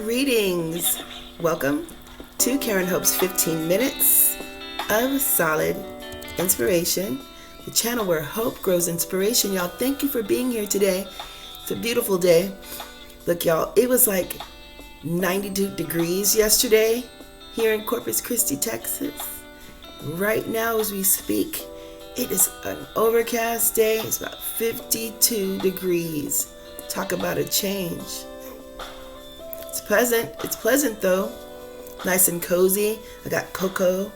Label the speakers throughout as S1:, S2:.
S1: Greetings. Welcome to Karenhope'S 15 Minutes of Solid Inspiration, the channel where hope grows inspiration. Y'all, thank you for being here today. It's a beautiful day. Look, y'all, it was like 92 degrees yesterday here in Corpus Christi, Texas. Right now as we speak, it is an overcast day. It's about 52 degrees. Talk about a change. It's pleasant. It's pleasant though. Nice and cozy. I got cocoa.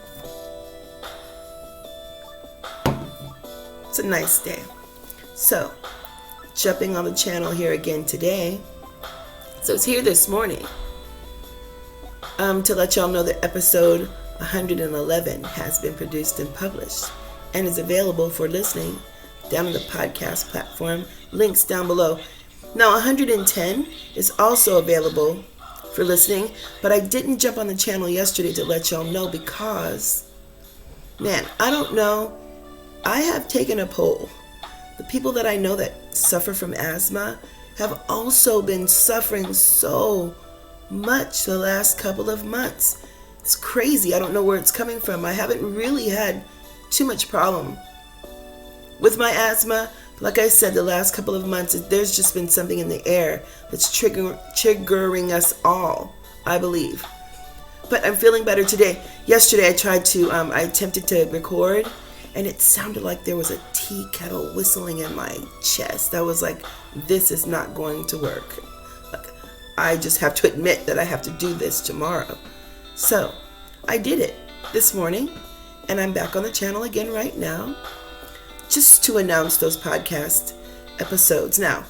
S1: It's a nice day. So, jumping on the channel here again today. So it's here this morning. To let y'all know that episode 111 has been produced and published and is available for listening down on the podcast platform. Links down below. Now 110 is also available for listening, but I didn't jump on the channel yesterday to let y'all know because, man, I don't know. I have taken a poll. The people that I know that suffer from asthma have also been suffering so much the last couple of months. It's crazy. I don't know where it's coming from. I haven't really had too much problem with my asthma. Like I said, the last couple of months, there's just been something in the air that's triggering us all, I believe. But I'm feeling better today. Yesterday, I attempted to record, and it sounded like there was a tea kettle whistling in my chest. I was like, this is not going to work. Like, I just have to admit that I have to do this tomorrow. So, I did it this morning, and I'm back on the channel again right now, just to announce those podcast episodes. Now,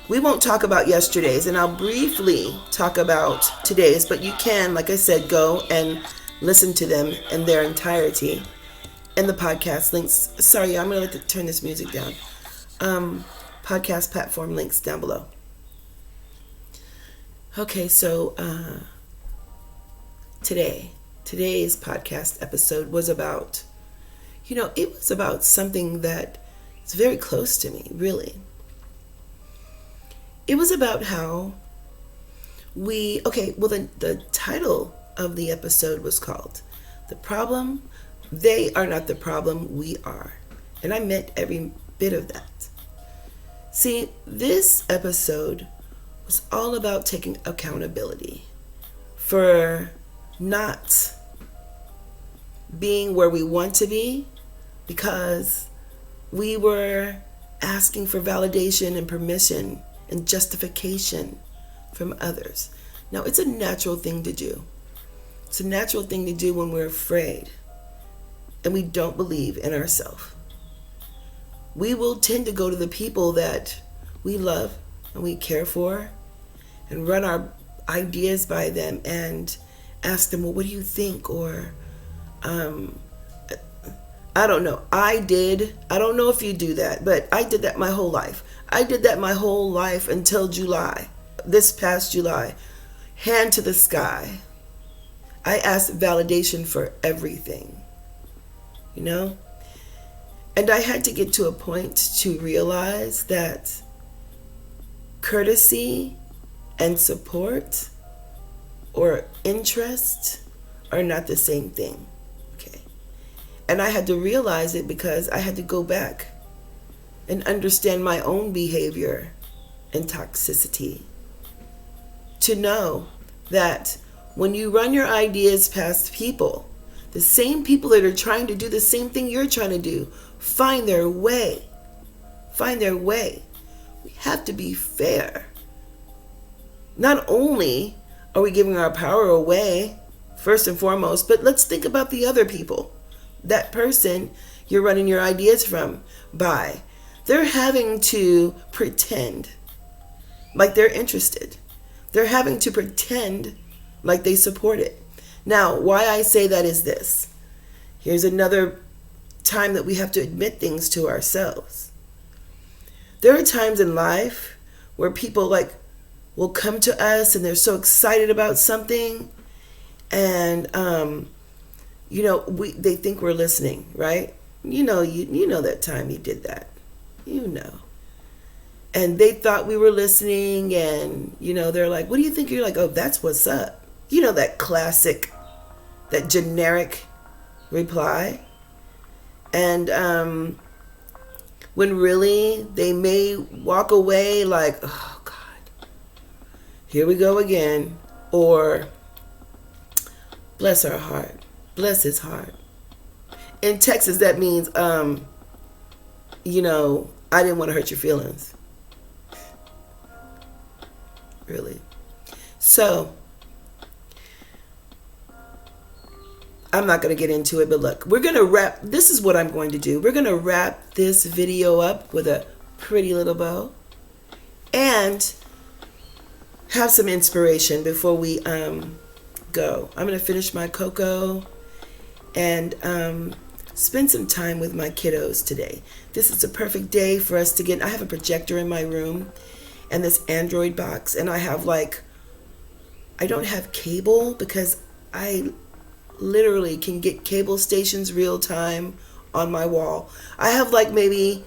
S1: we won't talk about yesterday's, and I'll briefly talk about today's, but you can, like I said, go and listen to them in their entirety in the podcast links. Sorry, I'm going to turn this music down. Podcast platform links down below. Okay, so today's podcast episode was about, it was about something that is very close to me, really. It was about how the title of the episode was called The Problem, They Are Not the Problem, We Are. And I meant every bit of that. See, this episode was all about taking accountability for not being where we want to be, because we were asking for validation and permission and justification from others. Now, it's a natural thing to do. It's a natural thing to do when we're afraid and we don't believe in ourselves. We will tend to go to the people that we love and we care for and run our ideas by them and ask them, well, what do you think? Or, I don't know. I don't know if you do that, but I did that my whole life. I did that my whole life until July. This past July. Hand to the sky. I asked validation for everything. And I had to get to a point to realize that courtesy and support or interest are not the same thing. And I had to realize it because I had to go back and understand my own behavior and toxicity. To know that when you run your ideas past people, the same people that are trying to do the same thing you're trying to do, find their way. Find their way. We have to be fair. Not only are we giving our power away, first and foremost, but let's think about the other people. That person you're running your ideas by. They're having to pretend like they're interested. They're having to pretend like they support it. Now, why I say that is this. Here's another time that we have to admit things to ourselves. There are times in life where people will come to us and they're so excited about something, and they think we're listening, right? You know that time you did that. And they thought we were listening, and, they're like, what do you think? You're like, oh, that's what's up. That classic, that generic reply. And when really they may walk away like, oh, God, here we go again. Or, bless her heart. Bless his heart. In Texas, that means, I didn't want to hurt your feelings. Really. So, I'm not going to get into it, but look, this is what I'm going to do. We're going to wrap this video up with a pretty little bow and have some inspiration before we go. I'm going to finish my cocoa and spend some time with my kiddos today. This is a perfect day for us to get. I have a projector in my room and this Android box, and I don't have cable because I literally can get cable stations real time on my wall. I have maybe,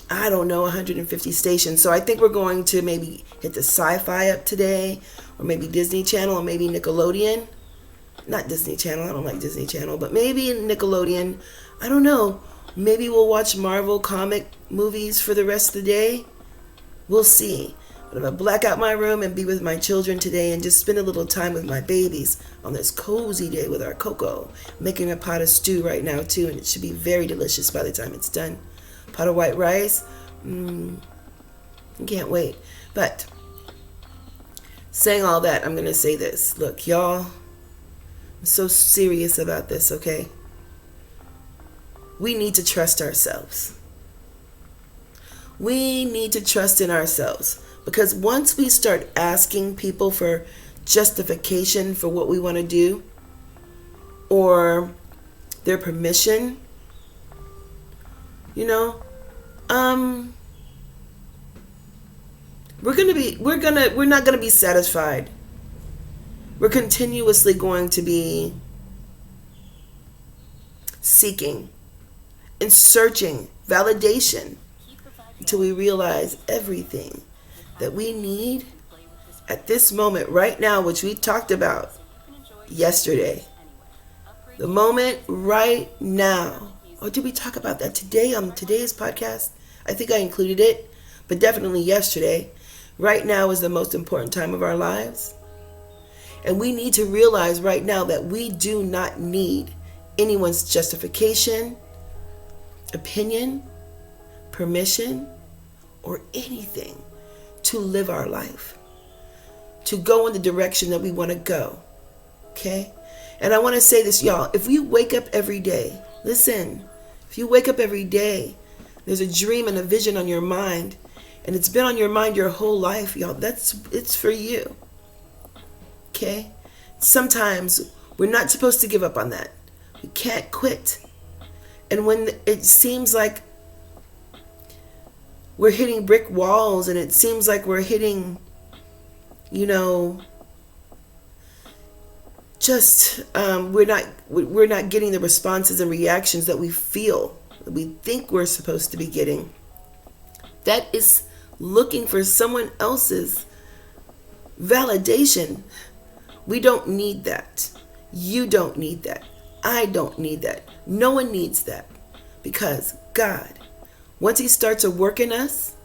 S1: 150 stations. So I think we're going to maybe hit the Sci-Fi up today, or maybe Disney Channel, or maybe Nickelodeon. Not Disney Channel, I don't like Disney Channel, but maybe Nickelodeon. I don't know. Maybe we'll watch Marvel comic movies for the rest of the day. We'll see. But I'm going to black out my room and be with my children today and just spend a little time with my babies on this cozy day with our cocoa. I'm making a pot of stew right now too, and it should be very delicious by the time it's done. Pot of white rice. I can't wait. But saying all that, I'm going to say this. Look, y'all, I'm so serious about this, okay? We need to trust ourselves. We need to trust in ourselves. Because once we start asking people for justification for what we want to do, or their permission, we're not gonna be satisfied. We're continuously going to be seeking and searching validation until we realize everything that we need at this moment right now, which we talked about yesterday. The moment right now. Or did we talk about that today on today's podcast? I think I included it, but definitely yesterday. Right now is the most important time of our lives. And we need to realize right now that we do not need anyone's justification, opinion, permission, or anything to live our life, to go in the direction that we want to go. Okay? And I want to say this, y'all. If we wake up every day, listen, if you wake up every day, there's a dream and a vision on your mind, and it's been on your mind your whole life, y'all, it's for you. Okay? Sometimes we're not supposed to give up on that. We can't quit. And when it seems like we're hitting brick walls, and it seems like we're hitting, we're not getting the responses and reactions that we feel, that we think we're supposed to be getting. That is looking for someone else's validation. We don't need that. You don't need that. I don't need that. No one needs that. Because God, once He starts a work in us,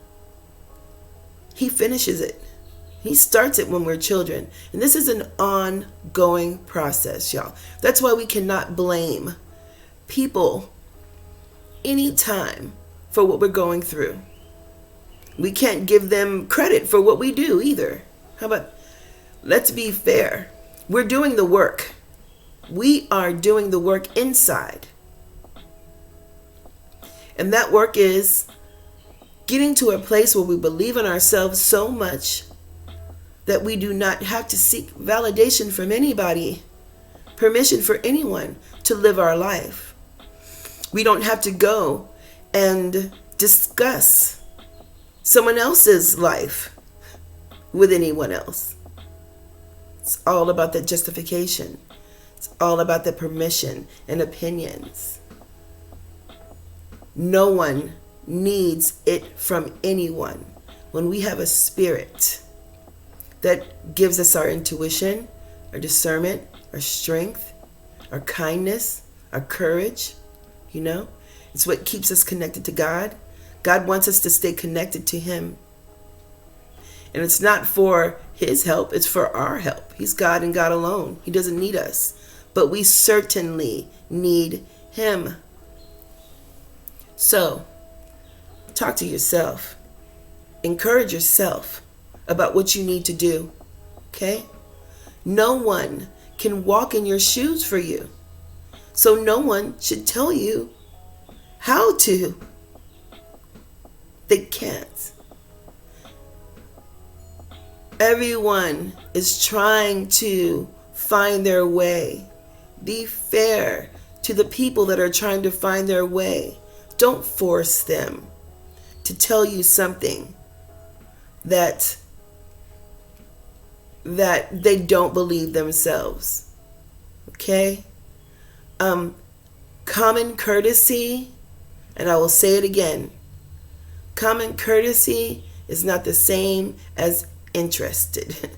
S1: He finishes it. He starts it when we're children. And this is an ongoing process, y'all. That's why we cannot blame people anytime for what we're going through. We can't give them credit for what we do either. How about, let's be fair. We're doing the work. We are doing the work inside. And that work is getting to a place where we believe in ourselves so much that we do not have to seek validation from anybody, permission for anyone to live our life. We don't have to go and discuss someone else's life with anyone else. It's all about that justification. It's all about the permission and opinions. No one needs it from anyone. when we have a spirit that gives us our intuition, our discernment, our strength, our kindness, our courage, it's what keeps us connected to God. God wants us to stay connected to Him. And it's not for His help, it's for our help. He's God and God alone. He doesn't need us. But we certainly need Him. So, talk to yourself. Encourage yourself about what you need to do. Okay? No one can walk in your shoes for you. So no one should tell you how to. They can't. Everyone is trying to find their way. Be fair to the people that are trying to find their way. Don't force them to tell you something that they don't believe themselves. Okay? Common courtesy, and I will say it again, common courtesy is not the same as interested.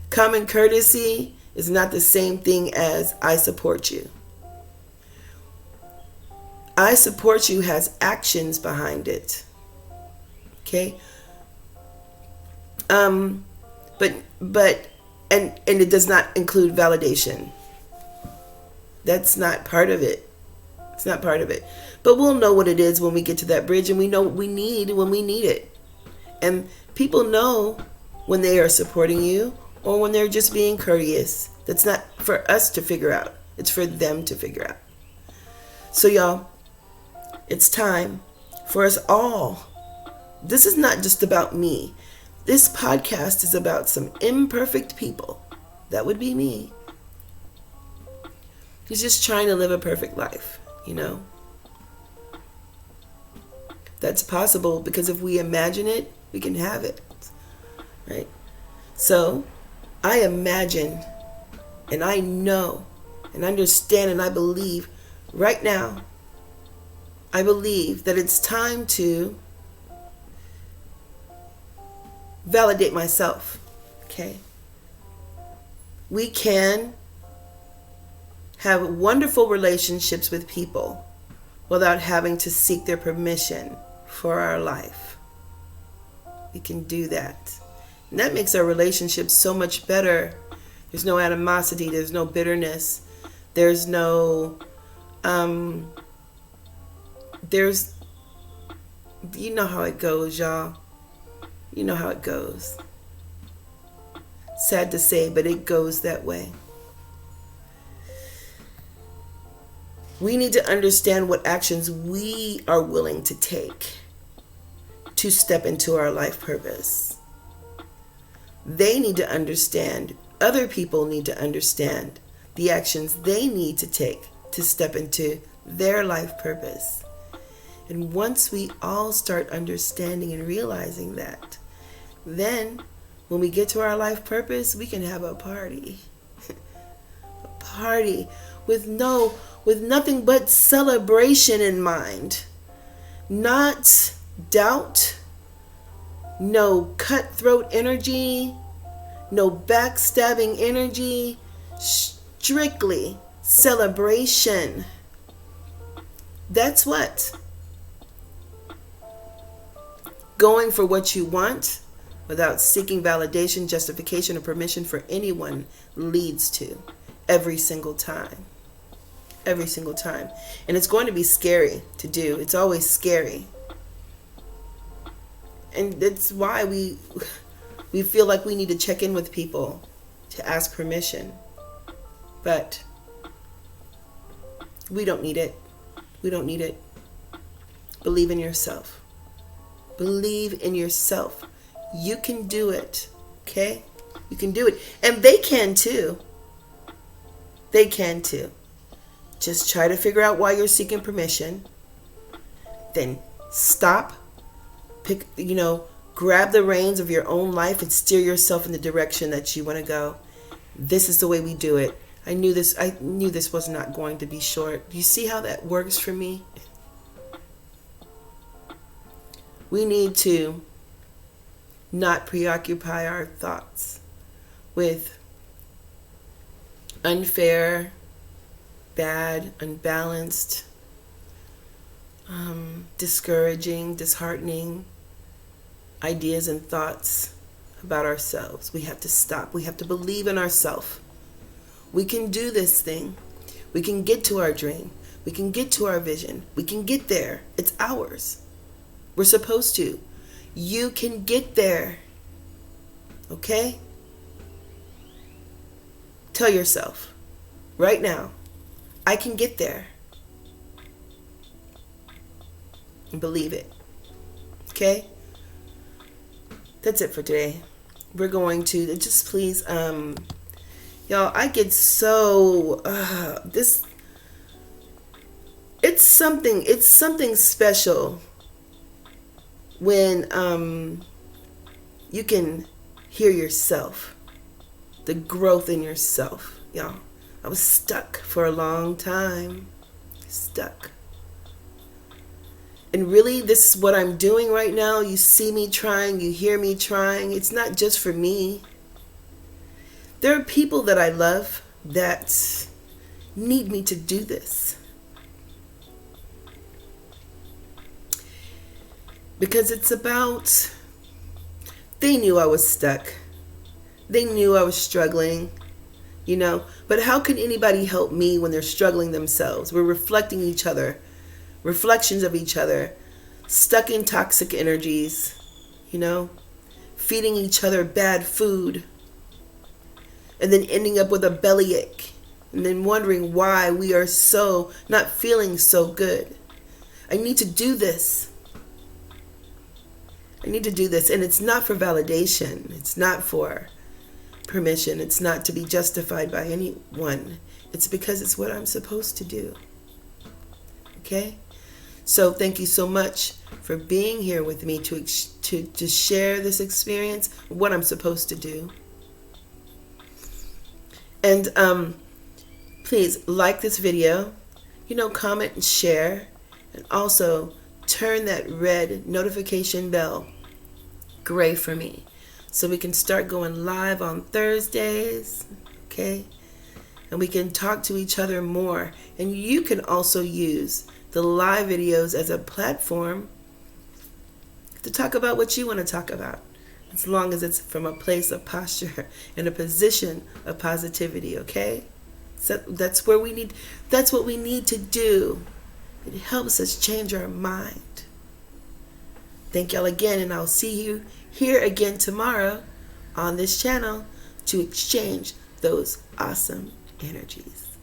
S1: Common courtesy is not the same thing as I support you. I support you has actions behind it. Okay? But it does not include validation. That's not part of it. It's not part of it. But we'll know what it is when we get to that bridge, and we know what we need when we need it. And people know when they are supporting you or when they're just being courteous. That's not for us to figure out. It's for them to figure out. So y'all, it's time for us all. This is not just about me. This podcast is about some imperfect people. That would be me. He's just trying to live a perfect life, That's possible because if we imagine it, we can have it, right? So I imagine and I know and understand and I believe right now, I believe that it's time to validate myself, okay? We can have wonderful relationships with people without having to seek their permission for our life. We can do that. And that makes our relationships so much better. There's no animosity. There's no bitterness. There's no, you know how it goes, y'all. You know how it goes. Sad to say, but it goes that way. We need to understand what actions we are willing to take to step into our life purpose. They need to understand, other people need to understand the actions they need to take to step into their life purpose. And once we all start understanding and realizing that, then when we get to our life purpose, we can have a party. A party with nothing but celebration in mind. Not doubt, no cutthroat energy, no backstabbing energy, strictly celebration. That's what going for what you want without seeking validation, justification, or permission for anyone leads to every single time. Every single time. And it's going to be scary to do. It's always scary. And that's why we feel like we need to check in with people to ask permission. But we don't need it. We don't need it. Believe in yourself. Believe in yourself. You can do it. Okay? You can do it. And they can too. They can too. Just try to figure out why you're seeking permission. Then stop. Grab the reins of your own life and steer yourself in the direction that you want to go. This is the way we do it. I knew this was not going to be short. Do you see how that works for me? We need to not preoccupy our thoughts with unfair, bad, unbalanced, discouraging, disheartening ideas and thoughts about ourselves. We have to stop. We have to believe in ourselves. We can do this thing. We can get to our dream. We can get to our vision. We can get there. It's ours. We're supposed to. You can get there. Okay? Tell yourself right now, I can get there. And believe it. Okay? That's it for today. We're going to just please, y'all, I get so it's something special when you can hear yourself, the growth in yourself. Y'all, I was stuck for a long time. Stuck. And really, this is what I'm doing right now. You see me trying, you hear me trying. It's not just for me. There are people that I love that need me to do this. Because it's about, they knew I was stuck. They knew I was struggling, But how can anybody help me when they're struggling themselves? We're reflecting each other. Reflections of each other, stuck in toxic energies, feeding each other bad food, and then ending up with a bellyache, and then wondering why we are so not feeling so good. I need to do this. And it's not for validation. It's not for permission. It's not to be justified by anyone. It's because it's what I'm supposed to do. Okay? So thank you so much for being here with me to share this experience, what I'm supposed to do. And please like this video, comment and share, and also turn that red notification bell gray for me so we can start going live on Thursdays, okay? And we can talk to each other more. And you can also use the live videos as a platform to talk about what you want to talk about, as long as it's from a place of posture and a position of positivity, okay? So that's what we need to do. It helps us change our mind. Thank y'all again, and I'll see you here again tomorrow on this channel to exchange those awesome energies.